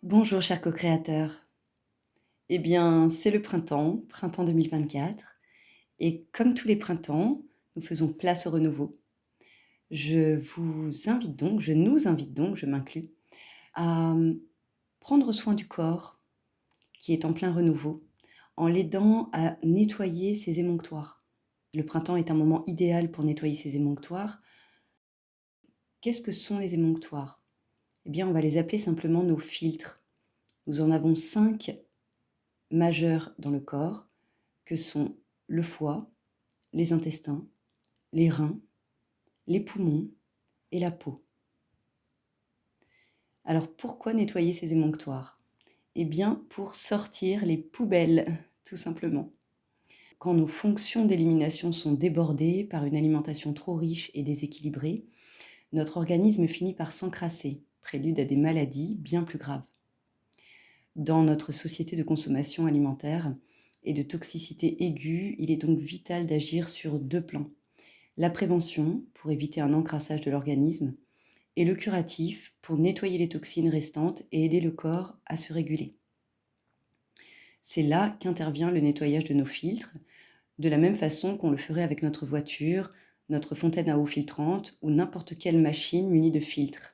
Bonjour chers co-créateurs. Eh bien, c'est le printemps, printemps 2024, et comme tous les printemps, nous faisons place au renouveau. Je nous invite donc, je m'inclus, à prendre soin du corps qui est en plein renouveau, en l'aidant à nettoyer ses émonctoires. Le printemps est un moment idéal pour nettoyer ses émonctoires. Qu'est-ce que sont les émonctoires? Eh bien, on va les appeler simplement nos filtres. Nous en avons 5 majeurs dans le corps, que sont le foie, les intestins, les reins, les poumons et la peau. Alors pourquoi nettoyer ces émonctoires? Eh bien pour sortir les poubelles, tout simplement. Quand nos fonctions d'élimination sont débordées par une alimentation trop riche et déséquilibrée, notre organisme finit par s'encrasser, prélude à des maladies bien plus graves. Dans notre société de consommation alimentaire et de toxicité aiguë, il est donc vital d'agir sur 2 plans. La prévention, pour éviter un encrassage de l'organisme, et le curatif, pour nettoyer les toxines restantes et aider le corps à se réguler. C'est là qu'intervient le nettoyage de nos filtres, de la même façon qu'on le ferait avec notre voiture, notre fontaine à eau filtrante ou n'importe quelle machine munie de filtres.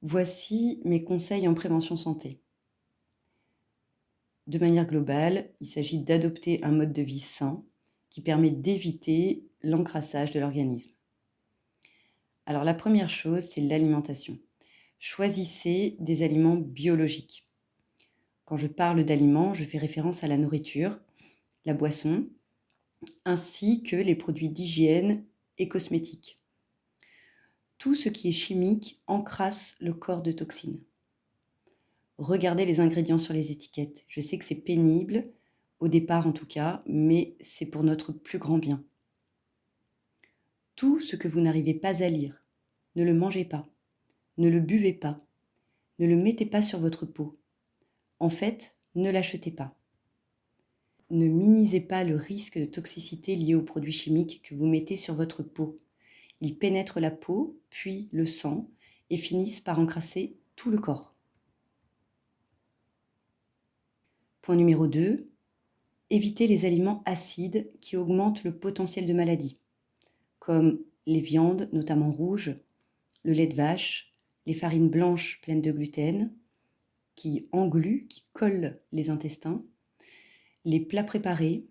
Voici mes conseils en prévention santé. De manière globale, il s'agit d'adopter un mode de vie sain qui permet d'éviter l'encrassage de l'organisme. Alors la première chose, c'est l'alimentation. Choisissez des aliments biologiques. Quand je parle d'aliments, je fais référence à la nourriture, la boisson, ainsi que les produits d'hygiène et cosmétiques. Tout ce qui est chimique encrasse le corps de toxines. Regardez les ingrédients sur les étiquettes. Je sais que c'est pénible, au départ en tout cas, mais c'est pour notre plus grand bien. Tout ce que vous n'arrivez pas à lire, ne le mangez pas, ne le buvez pas, ne le mettez pas sur votre peau. En fait, ne l'achetez pas. Ne minimisez pas le risque de toxicité lié aux produits chimiques que vous mettez sur votre peau. Ils pénètrent la peau, puis le sang, et finissent par encrasser tout le corps. Point numéro 2, évitez les aliments acides qui augmentent le potentiel de maladie, comme les viandes, notamment rouges, le lait de vache, les farines blanches pleines de gluten, qui engluent, qui collent les intestins, les plats préparés,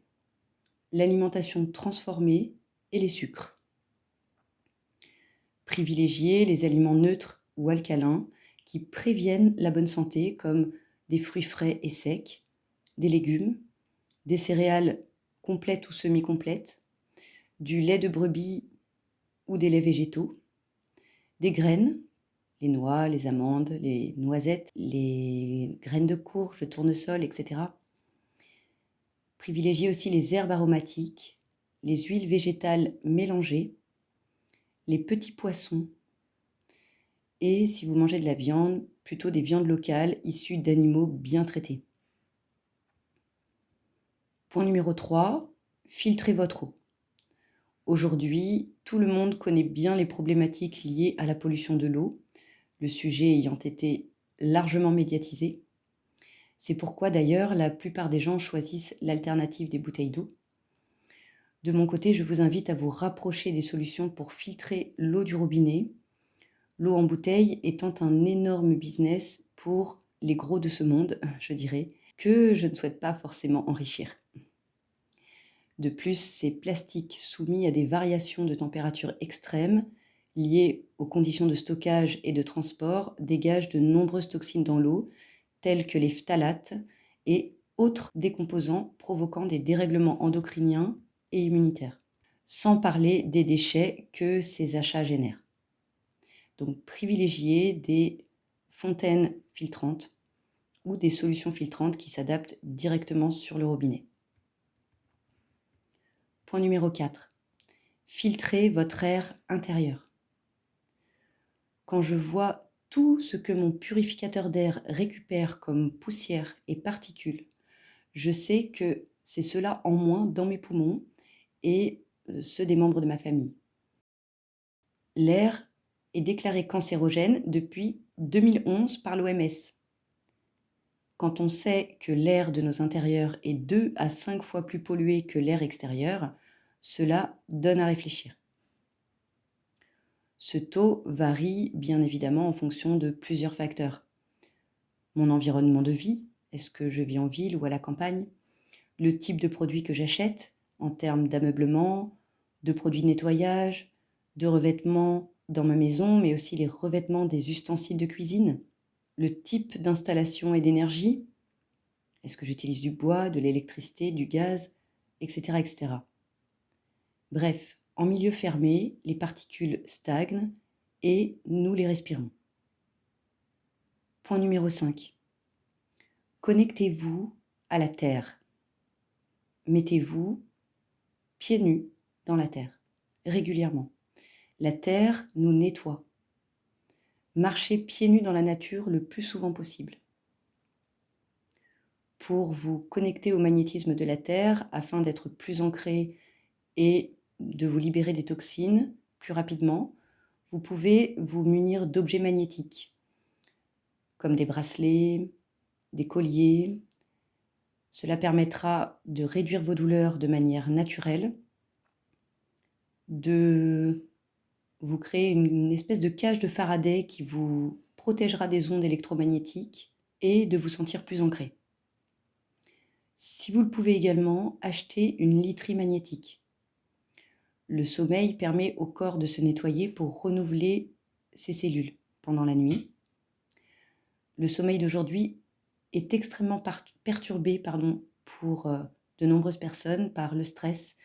l'alimentation transformée et les sucres. Privilégiez les aliments neutres ou alcalins qui préviennent la bonne santé, comme des fruits frais et secs, des légumes, des céréales complètes ou semi-complètes, du lait de brebis ou des laits végétaux, des graines, les noix, les amandes, les noisettes, les graines de courge, de tournesol, etc. Privilégiez aussi les herbes aromatiques, les huiles végétales mélangées, les petits poissons, et si vous mangez de la viande, plutôt des viandes locales issues d'animaux bien traités. Point numéro 3, filtrez votre eau. Aujourd'hui, tout le monde connaît bien les problématiques liées à la pollution de l'eau, le sujet ayant été largement médiatisé. C'est pourquoi d'ailleurs la plupart des gens choisissent l'alternative des bouteilles d'eau. De mon côté, je vous invite à vous rapprocher des solutions pour filtrer l'eau du robinet, l'eau en bouteille étant un énorme business pour les gros de ce monde, je dirais, que je ne souhaite pas forcément enrichir. De plus, ces plastiques soumis à des variations de température extrêmes liées aux conditions de stockage et de transport dégagent de nombreuses toxines dans l'eau, telles que les phtalates et autres décomposants provoquant des dérèglements endocriniens et immunitaires, sans parler des déchets que ces achats génèrent. Donc privilégiez des fontaines filtrantes ou des solutions filtrantes qui s'adaptent directement sur le robinet. Point numéro 4. Filtrez votre air intérieur. Quand je vois tout ce que mon purificateur d'air récupère comme poussière et particules, je sais que c'est cela en moins dans mes poumons et ceux des membres de ma famille. L'air est déclaré cancérogène depuis 2011 par l'OMS. Quand on sait que l'air de nos intérieurs est 2 à 5 fois plus pollué que l'air extérieur, cela donne à réfléchir. Ce taux varie bien évidemment en fonction de plusieurs facteurs. Mon environnement de vie, est-ce que je vis en ville ou à la campagne? Le type de produit que j'achète en termes d'ameublement, de produits de nettoyage, de revêtements dans ma maison, mais aussi les revêtements des ustensiles de cuisine. Le type d'installation et d'énergie, est-ce que j'utilise du bois, de l'électricité, du gaz, etc., etc. Bref, en milieu fermé, les particules stagnent et nous les respirons. Point numéro 5. Connectez-vous à la terre. Mettez-vous pieds nus dans la terre, régulièrement. La terre nous nettoie. Marchez pieds nus dans la nature le plus souvent possible. Pour vous connecter au magnétisme de la terre, afin d'être plus ancré et de vous libérer des toxines plus rapidement, vous pouvez vous munir d'objets magnétiques, comme des bracelets, des colliers. Cela permettra de réduire vos douleurs de manière naturelle, de vous créer une espèce de cage de Faraday qui vous protégera des ondes électromagnétiques et de vous sentir plus ancré. Si vous le pouvez également, achetez une literie magnétique. Le sommeil permet au corps de se nettoyer pour renouveler ses cellules pendant la nuit. Le sommeil d'aujourd'hui est extrêmement perturbé pour de nombreuses personnes par le stress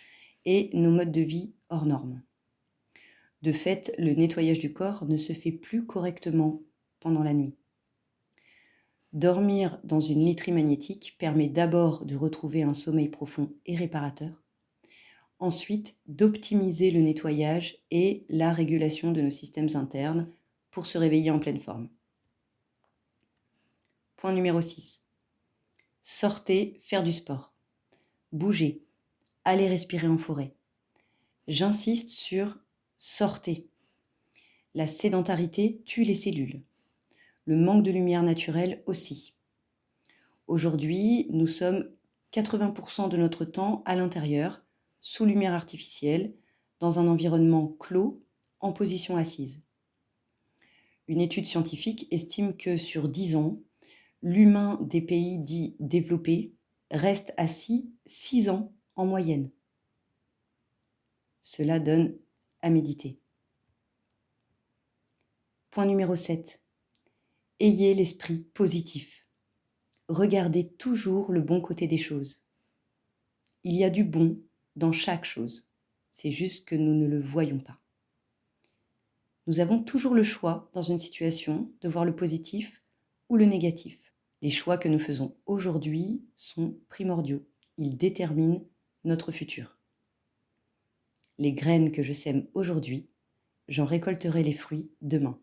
et nos modes de vie hors normes. De fait, le nettoyage du corps ne se fait plus correctement pendant la nuit. Dormir dans une literie magnétique permet d'abord de retrouver un sommeil profond et réparateur, ensuite d'optimiser le nettoyage et la régulation de nos systèmes internes pour se réveiller en pleine forme. Point numéro 6. Sortez faire du sport. Bougez. Allez respirer en forêt. J'insiste sur sortez. La sédentarité tue les cellules. Le manque de lumière naturelle aussi. Aujourd'hui, nous sommes 80% de notre temps à l'intérieur, sous lumière artificielle, dans un environnement clos, en position assise. Une étude scientifique estime que sur 10 ans, l'humain des pays dits développés reste assis 6 ans en moyenne. Cela donne à méditer. Point numéro 7. Ayez l'esprit positif. Regardez toujours le bon côté des choses. Il y a du bon dans chaque chose. C'est juste que nous ne le voyons pas. Nous avons toujours le choix, dans une situation, de voir le positif ou le négatif. Les choix que nous faisons aujourd'hui sont primordiaux. Ils déterminent notre futur. Les graines que je sème aujourd'hui, j'en récolterai les fruits demain.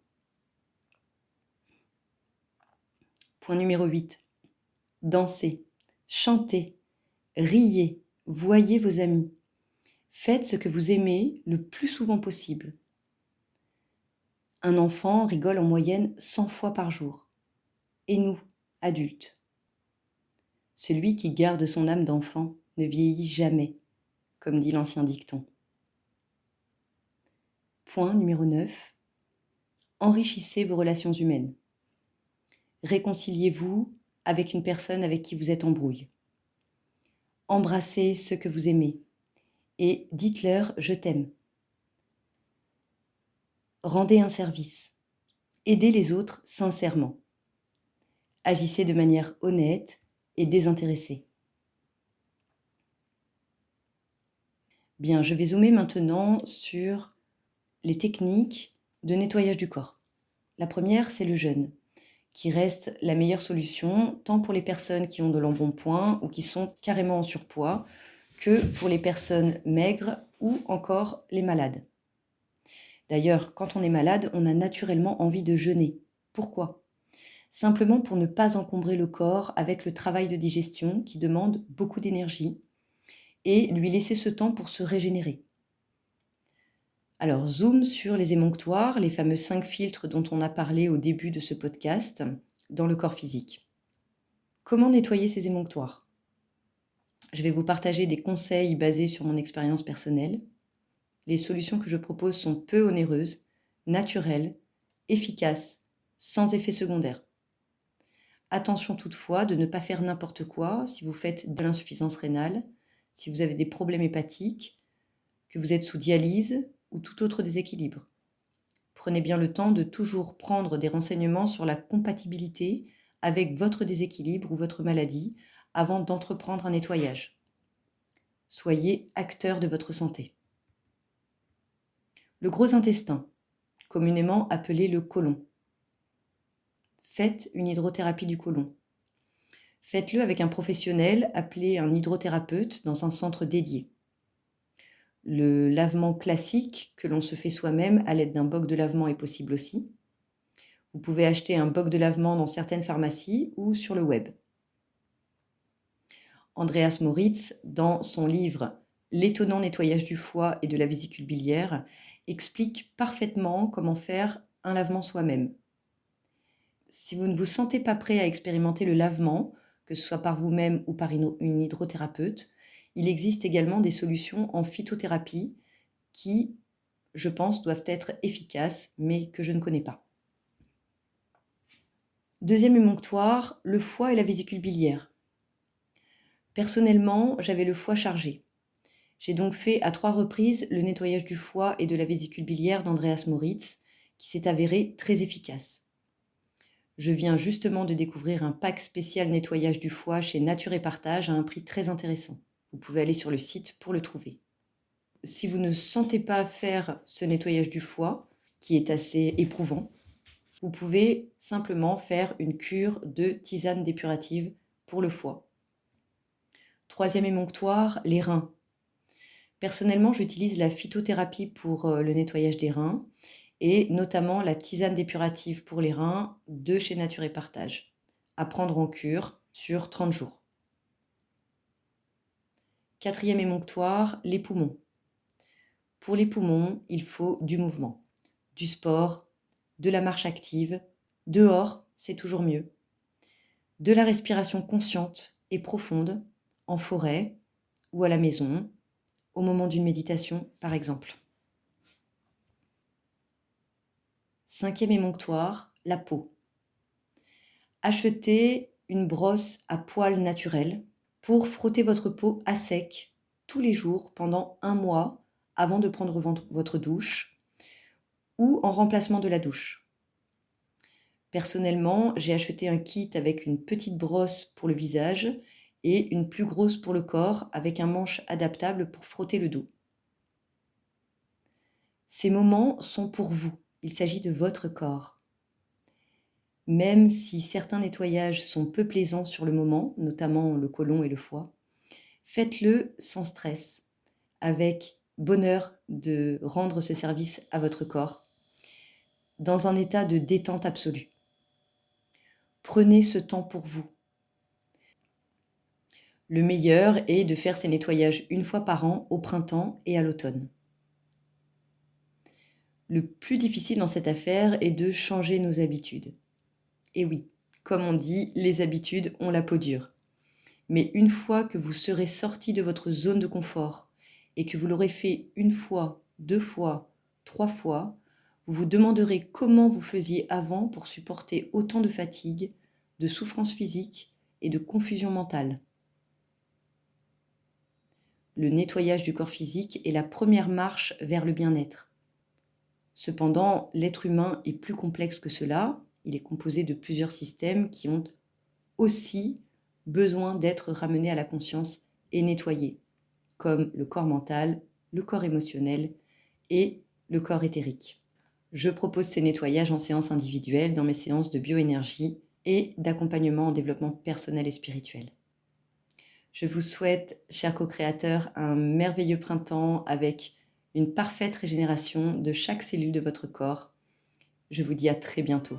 Point numéro 8. Dansez, chantez, riez, voyez vos amis. Faites ce que vous aimez le plus souvent possible. Un enfant rigole en moyenne 100 fois par jour. Et nous, adultes? Celui qui garde son âme d'enfant ne vieillit jamais, comme dit l'ancien dicton. Point numéro 9. Enrichissez vos relations humaines. Réconciliez-vous avec une personne avec qui vous êtes en brouille. Embrassez ceux que vous aimez et dites-leur « je t'aime ». Rendez un service. Aidez les autres sincèrement. Agissez de manière honnête et désintéressée. Bien, je vais zoomer maintenant sur les techniques de nettoyage du corps. La première, c'est le jeûne, qui reste la meilleure solution, tant pour les personnes qui ont de l'embonpoint ou qui sont carrément en surpoids, que pour les personnes maigres ou encore les malades. D'ailleurs, quand on est malade, on a naturellement envie de jeûner. Pourquoi ? Simplement pour ne pas encombrer le corps avec le travail de digestion qui demande beaucoup d'énergie et lui laisser ce temps pour se régénérer. Alors, zoom sur les émonctoires, les fameux 5 filtres dont on a parlé au début de ce podcast, dans le corps physique. Comment nettoyer ces émonctoires? Je vais vous partager des conseils basés sur mon expérience personnelle. Les solutions que je propose sont peu onéreuses, naturelles, efficaces, sans effet secondaire. Attention toutefois de ne pas faire n'importe quoi si vous faites de l'insuffisance rénale, si vous avez des problèmes hépatiques, que vous êtes sous dialyse ou tout autre déséquilibre. Prenez bien le temps de toujours prendre des renseignements sur la compatibilité avec votre déséquilibre ou votre maladie avant d'entreprendre un nettoyage. Soyez acteur de votre santé. Le gros intestin, communément appelé le côlon. Faites une hydrothérapie du côlon. Faites-le avec un professionnel appelé un hydrothérapeute dans un centre dédié. Le lavement classique que l'on se fait soi-même à l'aide d'un boc de lavement est possible aussi. Vous pouvez acheter un boc de lavement dans certaines pharmacies ou sur le web. Andreas Moritz, dans son livre L'étonnant nettoyage du foie et de la vésicule biliaire, explique parfaitement comment faire un lavement soi-même. Si vous ne vous sentez pas prêt à expérimenter le lavement, que ce soit par vous-même ou par une hydrothérapeute, il existe également des solutions en phytothérapie qui, je pense, doivent être efficaces, mais que je ne connais pas. Deuxième émonctoire, le foie et la vésicule biliaire. Personnellement, j'avais le foie chargé. J'ai donc fait à 3 reprises le nettoyage du foie et de la vésicule biliaire d'Andreas Moritz, qui s'est avéré très efficace. Je viens justement de découvrir un pack spécial nettoyage du foie chez Nature et Partage à un prix très intéressant. Vous pouvez aller sur le site pour le trouver. Si vous ne sentez pas faire ce nettoyage du foie, qui est assez éprouvant, vous pouvez simplement faire une cure de tisane dépurative pour le foie. Troisième émonctoire, les reins. Personnellement, j'utilise la phytothérapie pour le nettoyage des reins et notamment la tisane dépurative pour les reins de chez Nature et Partage, à prendre en cure sur 30 jours. Quatrième émonctoire, les poumons. Pour les poumons, il faut du mouvement, du sport, de la marche active, dehors, c'est toujours mieux, de la respiration consciente et profonde, en forêt ou à la maison, au moment d'une méditation par exemple. Cinquième émonctoire, la peau. Achetez une brosse à poils naturels pour frotter votre peau à sec tous les jours pendant 1 mois avant de prendre votre douche ou en remplacement de la douche. Personnellement, j'ai acheté un kit avec une petite brosse pour le visage et une plus grosse pour le corps avec un manche adaptable pour frotter le dos. Ces moments sont pour vous, il s'agit de votre corps. Même si certains nettoyages sont peu plaisants sur le moment, notamment le côlon et le foie, faites-le sans stress, avec bonheur de rendre ce service à votre corps, dans un état de détente absolue. Prenez ce temps pour vous. Le meilleur est de faire ces nettoyages 1 fois par an, au printemps et à l'automne. Le plus difficile dans cette affaire est de changer nos habitudes. Et oui, comme on dit, les habitudes ont la peau dure. Mais une fois que vous serez sorti de votre zone de confort et que vous l'aurez fait 1 fois, 2 fois, 3 fois, vous vous demanderez comment vous faisiez avant pour supporter autant de fatigue, de souffrance physique et de confusion mentale. Le nettoyage du corps physique est la première marche vers le bien-être. Cependant, l'être humain est plus complexe que cela. Il est composé de plusieurs systèmes qui ont aussi besoin d'être ramenés à la conscience et nettoyés, comme le corps mental, le corps émotionnel et le corps éthérique. Je propose ces nettoyages en séance individuelle dans mes séances de bioénergie et d'accompagnement en développement personnel et spirituel. Je vous souhaite, chers co-créateurs, un merveilleux printemps avec une parfaite régénération de chaque cellule de votre corps. Je vous dis à très bientôt.